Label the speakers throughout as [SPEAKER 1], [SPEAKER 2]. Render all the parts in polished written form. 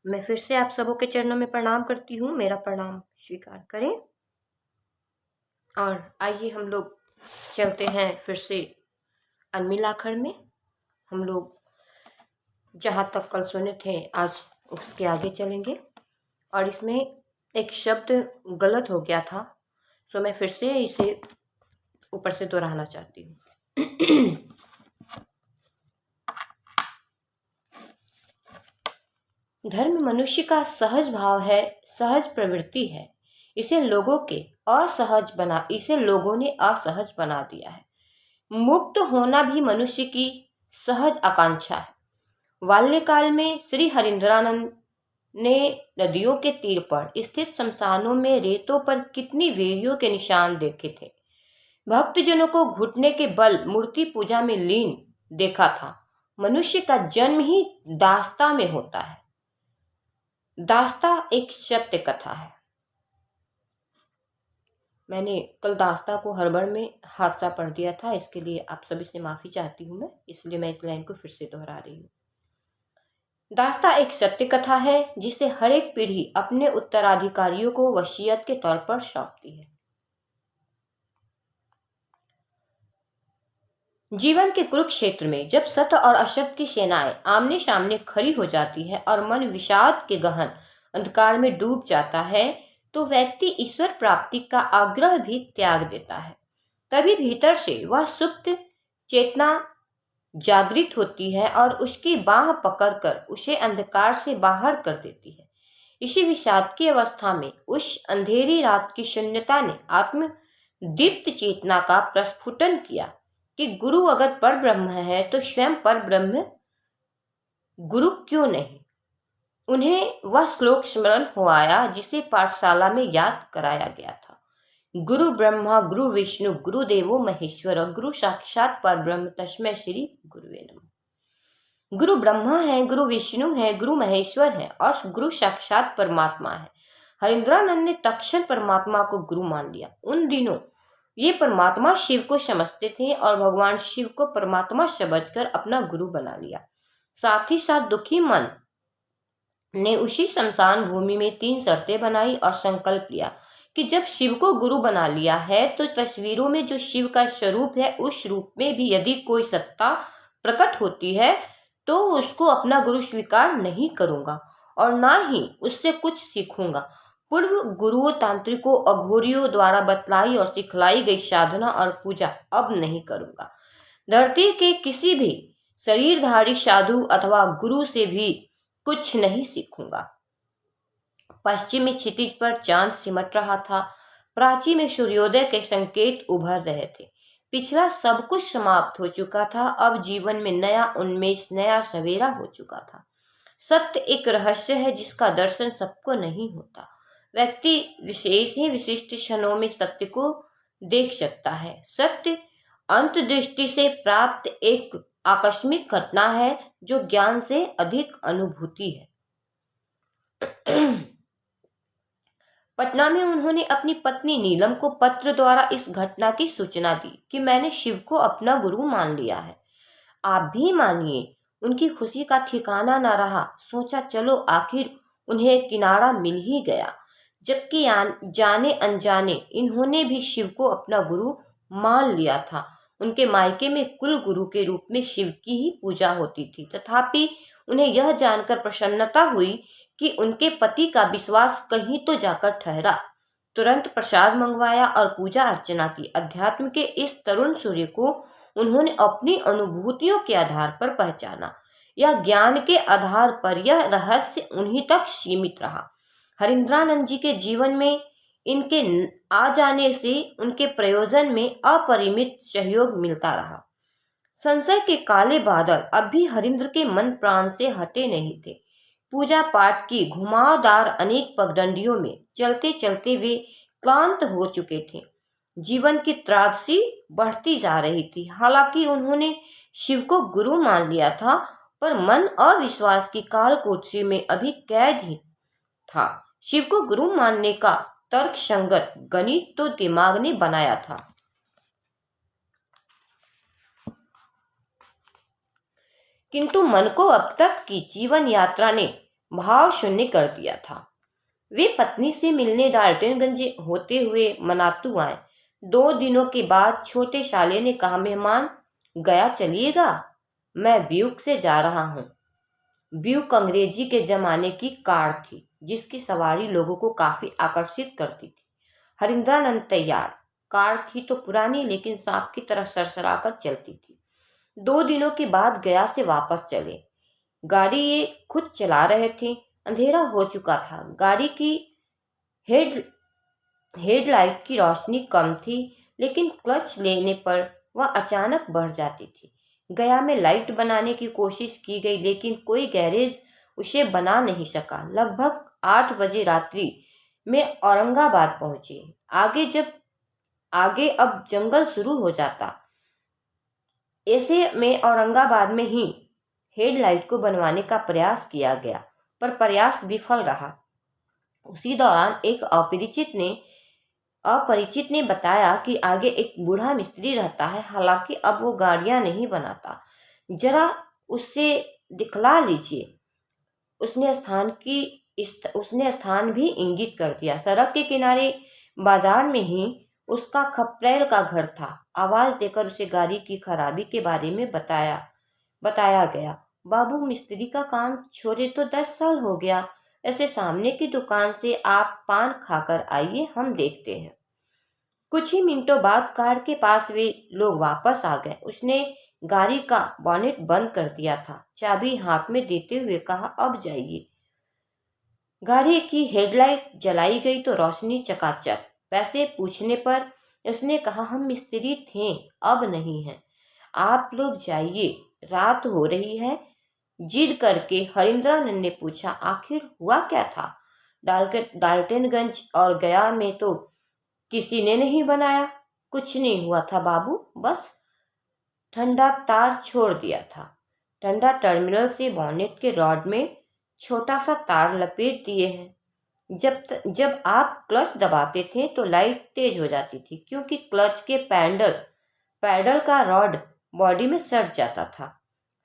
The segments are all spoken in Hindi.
[SPEAKER 1] मैं फिर से आप सबों के चरणों में प्रणाम करती हूँ। मेरा प्रणाम स्वीकार करें और आइए हम लोग चलते हैं फिर से अलमीलाखड़ में। हम लोग जहाँ तक कल सुने थे आज उसके आगे चलेंगे और इसमें एक शब्द गलत हो गया था, तो मैं फिर से इसे ऊपर से दोहराना चाहती हूँ। धर्म मनुष्य का सहज भाव है, सहज प्रवृत्ति है। इसे लोगों ने असहज बना दिया है। मुक्त होना भी मनुष्य की सहज आकांक्षा है। बाल्यकाल में श्री हरिंद्रानंद ने नदियों के तीर पर स्थित शमशानों में रेतों पर कितनी वेदियों के निशान देखे थे। भक्तजनों को घुटने के बल मूर्ति पूजा में लीन देखा था। मनुष्य का जन्म ही दास्ता में होता है। दास्ता एक सत्य कथा है। मैंने कल दास्ता को हड़बड़ में हादसा पढ़ दिया था, इसके लिए आप सभी से माफी चाहती हूँ मैं, इसलिए मैं इस लाइन को फिर से दोहरा रही हूँ। दास्ता एक सत्य कथा है जिसे हर एक पीढ़ी अपने उत्तराधिकारियों को वसीयत के तौर पर सौंपती है। जीवन के कुरुक्षेत्र में जब सत्य और असत्य की सेनाएं आमने सामने खड़ी हो जाती है और मन विषाद के गहन अंधकार में डूब जाता है, तो व्यक्ति ईश्वर प्राप्ति का आग्रह भी त्याग देता है। तभी भीतर से वह सुप्त चेतना जागृत होती है और उसकी बाह पकड़कर उसे अंधकार से बाहर कर देती है। इसी विषाद की अवस्था में उस अंधेरी रात की शून्यता ने आत्म दीप्त चेतना का प्रस्फुटन किया कि गुरु अगर पर ब्रह्म है तो स्वयं पर ब्रह्म गुरु क्यों नहीं। उन्हें वह श्लोक स्मरण हो आया जिसे पाठशाला में याद कराया गया था। गुरु ब्रह्मा गुरु विष्णु गुरु देवो महेश्वर गुरु साक्षात पर ब्रह्म तस्मै श्री गुरुवे नमः। गुरु ब्रह्मा है, गुरु विष्णु है, गुरु महेश्वर है और गुरु साक्षात परमात्मा है। हरिंद्रानंद ने तक्षण परमात्मा को गुरु मान लिया। उन दिनों ये परमात्मा शिव को समझते थे और भगवान शिव को परमात्मा समझकर अपना गुरु बना लिया। साथ ही साथ दुखी मन ने उसी शमशान भूमि में 3 शर्तें बनाई और संकल्प लिया कि जब शिव को गुरु बना लिया है तो तस्वीरों में जो शिव का स्वरूप है उस रूप में भी यदि कोई सत्ता प्रकट होती है तो उसको अपना गुरु स्वीकार नहीं करूंगा और ना ही उससे कुछ सीखूंगा। पूर्व गुरुओं तांत्रिकों अघोरियों द्वारा बतलाई और सिखलाई गई साधना और पूजा अब नहीं करूंगा। धरती के किसी भी शरीरधारी साधु अथवा गुरु से भी कुछ नहीं सीखूंगा। पश्चिमी क्षितिज पर चांद सिमट रहा था। प्राची में सूर्योदय के संकेत उभर रहे थे। पिछला सब कुछ समाप्त हो चुका था। अब जीवन में नया उन्मेष, नया सवेरा हो चुका था। सत्य एक रहस्य है जिसका दर्शन सबको नहीं होता। व्यक्ति विशेष ही विशिष्ट क्षणों में सत्य को देख सकता है। सत्य अंतर्दृष्टि से प्राप्त एक आकस्मिक घटना है जो ज्ञान से अधिक अनुभूति है। पटना में उन्होंने अपनी पत्नी नीलम को पत्र द्वारा इस घटना की सूचना दी कि मैंने शिव को अपना गुरु मान लिया है, आप भी मानिए। उनकी खुशी का ठिकाना न रहा। सोचा चलो आखिर उन्हें किनारा मिल ही गया। जबकि जाने अनजाने इन्होंने भी शिव को अपना गुरु मान लिया था। उनके मायके में कुल गुरु के रूप में शिव की ही पूजा होती थी। तथापि उन्हें यह जानकर प्रसन्नता हुई कि उनके पति का विश्वास कहीं तो जाकर ठहरा। तुरंत प्रसाद मंगवाया और पूजा अर्चना की। अध्यात्म के इस तरुण सूर्य को उन्होंने अपनी अनुभूतियों के आधार पर पहचाना। यह ज्ञान के आधार पर यह रहस्य उन्हीं तक सीमित रहा। हरिंद्रानंद जी के जीवन में इनके आ जाने से उनके प्रयोजन में अपरिमित सहयोग मिलता रहा। संशय के काले बादल अब भी हरिंद्र के मन प्राण से हटे नहीं थे। पूजा पाठ की घुमावदार अनेक पगडंडियों में चलते चलते वे क्लांत हो चुके थे। जीवन की त्रासदी बढ़ती जा रही थी। हालांकि उन्होंने शिव को गुरु मान लिया था, पर मन अविश्वास की काल कोठरी में अभी कैद ही था। शिव को गुरु मानने का तर्क संगत गणित तो दिमाग ने बनाया था, किंतु मन को अब तक की जीवन यात्रा ने भाव शून्य कर दिया था। वे पत्नी से मिलने डाल्टनगंज होते हुए मनातू आए। 2 दिनों के बाद छोटे साले ने कहा, मेहमान गया चलिएगा, मैं ब्यूक से जा रहा हूँ। ब्यूक अंग्रेजी के जमाने की कार थी जिसकी सवारी लोगों को काफी आकर्षित करती थी। हरिंद्रानंद तैयार। कार थी तो पुरानी, लेकिन सांप की तरह सरसरा कर चलती थी। 2 दिनों के बाद गया से वापस चले। गाड़ी ये खुद चला रहे थे। अंधेरा हो चुका था। गाड़ी की हेड हेडलाइट की रोशनी कम थी, लेकिन क्लच लेने पर वह अचानक बढ़ जाती थी। गया में लाइट बनाने की कोशिश की गई, लेकिन कोई गैरेज उसे बना नहीं सका। लगभग 8 बजे रात्रि में औरंगाबाद पहुंचे। आगे अब जंगल शुरू हो जाता। ऐसे में औरंगाबाद में ही हेडलाइट को बनवाने का प्रयास किया गया, पर प्रयास विफल रहा। उसी दौरान एक अपरिचित ने बताया कि आगे एक बूढ़ा मिस्त्री रहता है। हालांकि अब वो गाड़ियां नहीं बनाता। जरा उससे दिखला लीजिए। उसने स्थान भी इंगित कर दिया। सड़क के किनारे बाजार में ही उसका खपरेल का घर था। आवाज देकर उसे गाड़ी की खराबी के बारे में बताया गया। बाबू, मिस्त्री का काम छोड़े तो 10 साल हो गया। ऐसे सामने की दुकान से आप पान खाकर आइए, हम देखते हैं। कुछ ही मिनटों बाद कार के पास वे लोग वापस आ गए। उसने गाड़ी का बॉनेट बंद कर दिया था। चाबी हाथ में देते हुए कहा, अब जाइए। गाड़ी की हेडलाइट जलाई गई तो रोशनी चकाचक। पैसे पूछने पर उसने कहा, हम मिस्त्री थे, अब नहीं है, आप लोग जाइए, रात हो रही है। जिद करके हरिंद्रानंद ने पूछा, आखिर हुआ क्या था? डाल्टनगंज और गया में तो किसी ने नहीं बनाया। कुछ नहीं हुआ था बाबू, बस ठंडा तार छोड़ दिया था। ठंडा टर्मिनल से बॉनेट के रॉड में छोटा सा तार लपेट दिए हैं। जब आप क्लच दबाते थे तो लाइट तेज हो जाती थी, क्योंकि क्लच के पैडल का रॉड बॉडी में सट जाता था।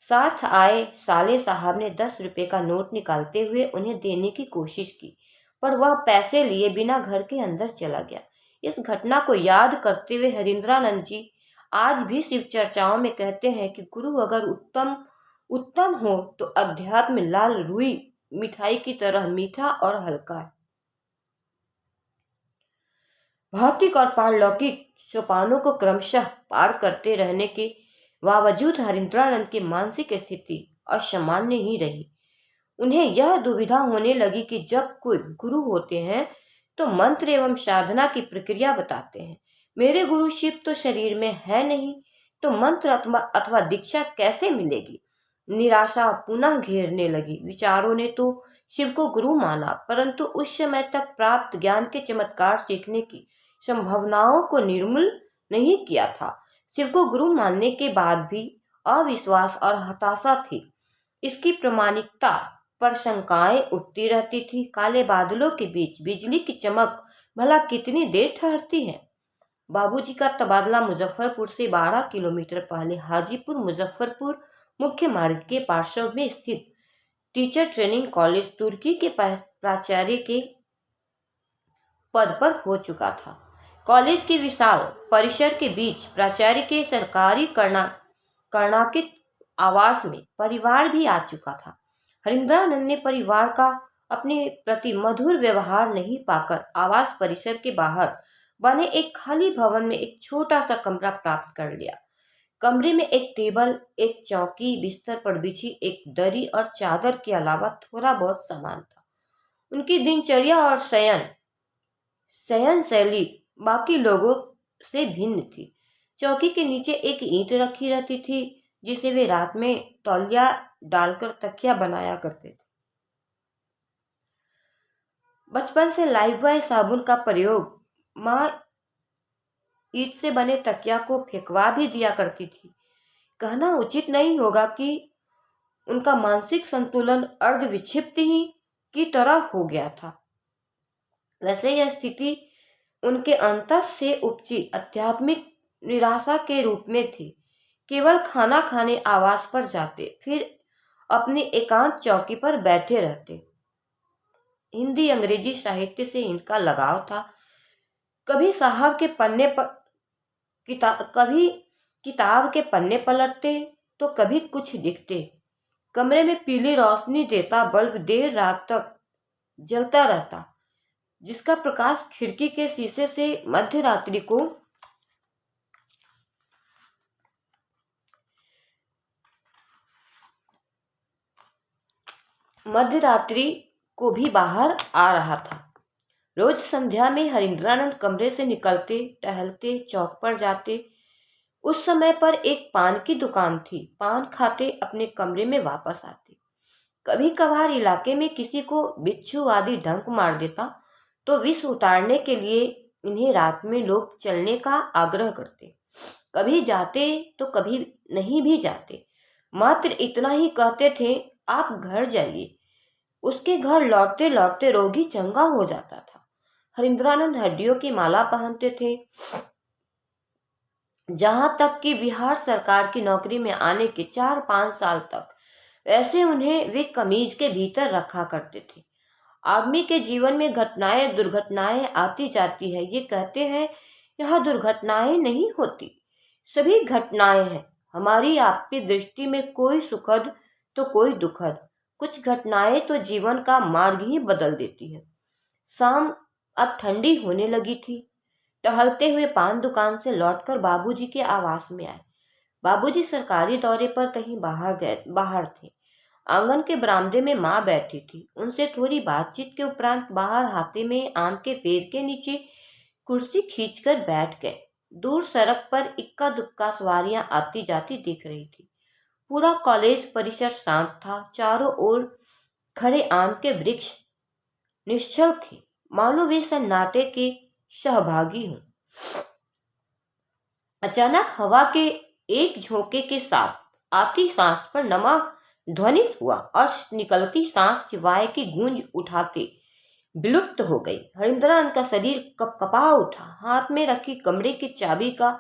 [SPEAKER 1] साथ आए साले साहब ने 10 रुपए का नोट निकालते हुए उन्हें देने की कोशिश की, पर वह पैसे लिए बिना घर के अंदर चला गया। इस घटना को याद करते हुए हरिंद्रानंद जी आज भी शिव चर्चाओं में कहते हैं कि गुरु अगर उत्तम हो तो अध्यात्म लाल रुई मिठाई की तरह मीठा और हल्का है। भौतिक और पारलौकिक सोपानों को क्रमशः पार करते रहने के बावजूद हरिंद्रानंद की मानसिक स्थिति असामान्य ही रही। उन्हें यह दुविधा होने लगी कि जब कोई गुरु होते हैं तो मंत्र एवं साधना की प्रक्रिया बताते हैं। मेरे गुरु शिव तो शरीर में है नहीं, तो मंत्र अथवा दीक्षा कैसे मिलेगी? निराशा पुनः घेरने लगी। विचारों ने तो शिव को गुरु माना, परंतु उस समय तक प्राप्त ज्ञान के चमत्कार सीखने की संभावनाओं को निर्मूल नहीं किया था। शिव को गुरु मानने के बाद भी अविश्वास और हताशा थी। इसकी प्रामाणिकता पर शंकाएं उठती रहती थी। काले बादलों के बीच बिजली की चमक भला कितनी देर ठहरती है? बाबूजी का तबादला मुजफ्फरपुर से 12 किलोमीटर पहले हाजीपुर मुजफ्फरपुर मुख्य मार्ग के पार्श्व में स्थित टीचर ट्रेनिंग कॉलेज तुर्की के प्राचार्य के पद पर हो चुका था। कॉलेज के विशाल परिसर के बीच प्राचार्य के सरकारी कर्णाकित आवास में परिवार भी आ चुका था। हरिंद्रानंद ने परिवार का अपने प्रति मधुर व्यवहार नहीं पाकर आवास परिसर के बाहर बने एक खाली भवन में एक छोटा सा कमरा प्राप्त कर लिया। कमरे में एक टेबल, एक चौकी, बिस्तर पर बिछी एक दरी और चादर के अलावा थोड़ा बहुत सामान था। उनकी दिनचर्या और शयन शैली बाकी लोगों से भिन्न थी। चौकी के नीचे एक ईंट रखी रहती थी, जिसे वे रात में तौलिया डालकर तकिया बनाया करते थे। बचपन से लाइफबॉय साबुन का प्रयोग माँ ईंट से बने तकिया को फेंकवा भी दिया करती थी। कहना उचित नहीं होगा कि उनका मानसिक संतुलन अर्ध विक्षिप्त ही की तरह हो गया था। वैसे यह स्थिति उनके अंतर से उपजी आध्यात्मिक निराशा के रूप में थी। केवल खाना खाने आवास पर जाते, फिर अपनी एकांत चौकी पर बैठे रहते। हिंदी अंग्रेजी साहित्य से इनका लगाव था। कभी साहब के पन्ने पर कभी किताब के पन्ने पलटते तो कभी कुछ लिखते। कमरे में पीली रोशनी देता बल्ब देर रात तक जलता रहता, जिसका प्रकाश खिड़की के शीशे से मध्यरात्रि को भी बाहर आ रहा था। रोज संध्या में हरिंद्रानंद कमरे से निकलते, टहलते, चौक पर जाते। उस समय पर एक पान की दुकान थी। पान खाते अपने कमरे में वापस आते। कभी कभार इलाके में किसी को बिच्छू आदि डंक मार देता तो विष उतारने के लिए इन्हें रात में लोग चलने का आग्रह करते। कभी जाते तो कभी नहीं भी जाते, मात्र इतना ही कहते थे, आप घर जाइए। उसके घर लौटते लौटते रोगी चंगा हो जाता था। हरिंद्रानंद हड्डियों की माला पहनते थे। जहां तक कि बिहार सरकार की नौकरी में आने के 4-5 साल तक वैसे उन्हें वे कमीज के भीतर रखा करते थे। आदमी के जीवन में घटनाएं दुर्घटनाएं आती जाती है। ये कहते हैं यह दुर्घटनाएं नहीं होती, सभी घटनाएं हैं। हमारी आपकी दृष्टि में कोई सुखद तो कोई दुखद, कुछ घटनाएं तो जीवन का मार्ग ही बदल देती है। शाम अब ठंडी होने लगी थी। टहलते हुए पान दुकान से लौटकर बाबूजी के आवास में आए। बाबूजी सरकारी दौरे पर कहीं बाहर थे। आंगन के बरामदे में माँ बैठी थी। उनसे थोड़ी बातचीत के उपरांत बाहर हाथे में आम के पेड़ के नीचे कुर्सी खींचकर बैठ गए। दूर सड़क पर इक्का दुक्का सवारियां आती जाती दिख रही थी। पूरा कॉलेज परिसर शांत था। चारों ओर खड़े आम के वृक्ष निश्चल थे, मानो वे सन्नाटे के सहभागी हों। अचानक हवा के एक झोंके के साथ आती सांस पर नमा ध्वनित हुआ और निकलती सांस सिवाय की गूंज उठाते विलुप्त हो गई। हरिंद्रानंद का शरीर कपकपा उठा। हाथ में रखी कमरे की चाबी का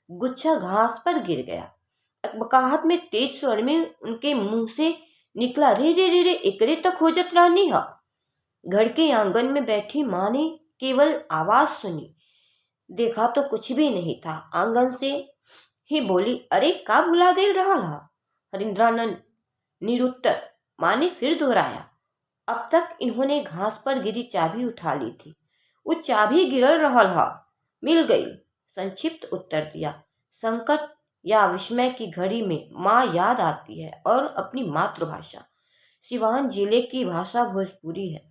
[SPEAKER 1] गुच्छा घास पर गिर गया। अकबकाहट में तेज स्वर में उनके मुंह से निकला, रे रे रे रे, एकरे तक खोजत रहनी है। घर के आंगन में बैठी माँ ने केवल आवाज सुनी, देखा तो कुछ भी नहीं था। आंगन से ही बोली, अरे का भुला गई रहा। हरिंद्रानंद निरुत्तर। माँ ने फिर दोहराया। अब तक इन्होंने घास पर गिरी चाबी उठा ली थी। वो चाबी गिरल रहल हा, मिल गई, संक्षिप्त उत्तर दिया। संकट या विस्मय की घड़ी में माँ याद आती है और अपनी मातृभाषा सिवान जिले की भाषा भोजपुरी है।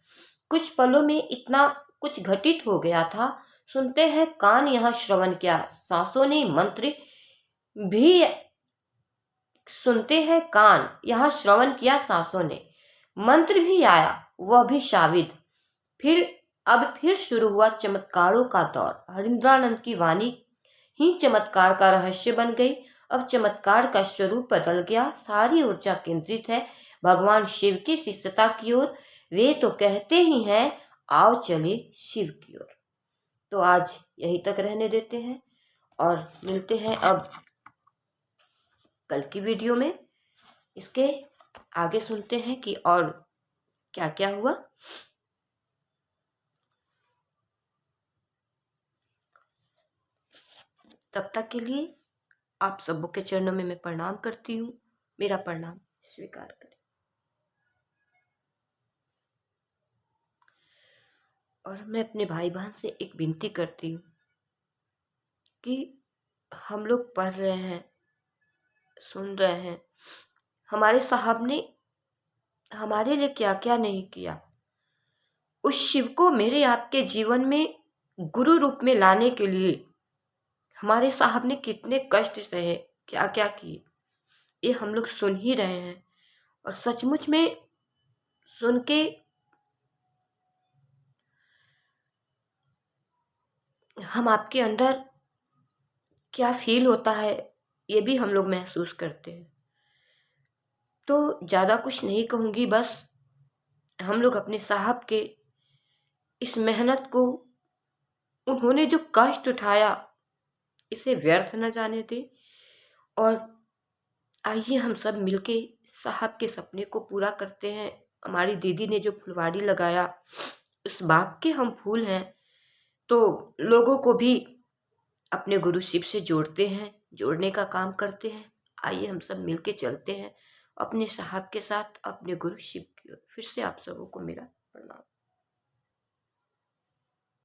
[SPEAKER 1] कुछ पलों में इतना कुछ घटित हो गया था। सुनते हैं कान, यहाँ श्रवण किया सांसों ने मंत्र भी सुनते हैं कान, यहाँ श्रवण किया सांसों ने, मंत्र भी आया, वह भी शाविद। अब फिर शुरू हुआ चमत्कारों का दौर। हरिंद्रानंद की वाणी ही चमत्कार का रहस्य बन गई। अब चमत्कार का स्वरूप बदल गया। सारी ऊर्जा केंद्रित है भगवान शिव की शिष्यता की ओर। वे तो कहते ही हैं, आओ चले शिव की ओर। तो आज यहीं तक रहने देते हैं और मिलते हैं अब कल की वीडियो में। इसके आगे सुनते हैं कि और क्या क्या हुआ। तब तक के लिए आप सबों के चरणों में मैं प्रणाम करती हूँ। मेरा प्रणाम स्वीकार करें। और मैं अपने भाई बहन से एक विनती करती हूँ कि हम लोग पढ़ रहे हैं, सुन रहे हैं, हमारे साहब ने हमारे लिए क्या क्या नहीं किया। उस शिव को मेरे आपके जीवन में गुरु रूप में लाने के लिए हमारे साहब ने कितने कष्ट सहे, क्या क्या किए, ये हम लोग सुन ही रहे हैं। और सचमुच में सुन के हम आपके अंदर क्या फील होता है ये भी हम लोग महसूस करते हैं। तो ज़्यादा कुछ नहीं कहूँगी, बस हम लोग अपने साहब के इस मेहनत को, उन्होंने जो कष्ट उठाया, इसे व्यर्थ न जाने दें। और आइए हम सब मिलके साहब के सपने को पूरा करते हैं। हमारी दीदी ने जो फुलवाड़ी लगाया, उस बाग के हम फूल हैं। तो लोगों को भी अपने गुरु शिव से जोड़ते हैं, जोड़ने का काम करते हैं। आइए हम सब मिलके चलते हैं अपने साहब के साथ, अपने गुरु शिव की ओर। फिर से आप सबों को मेरा प्रणाम।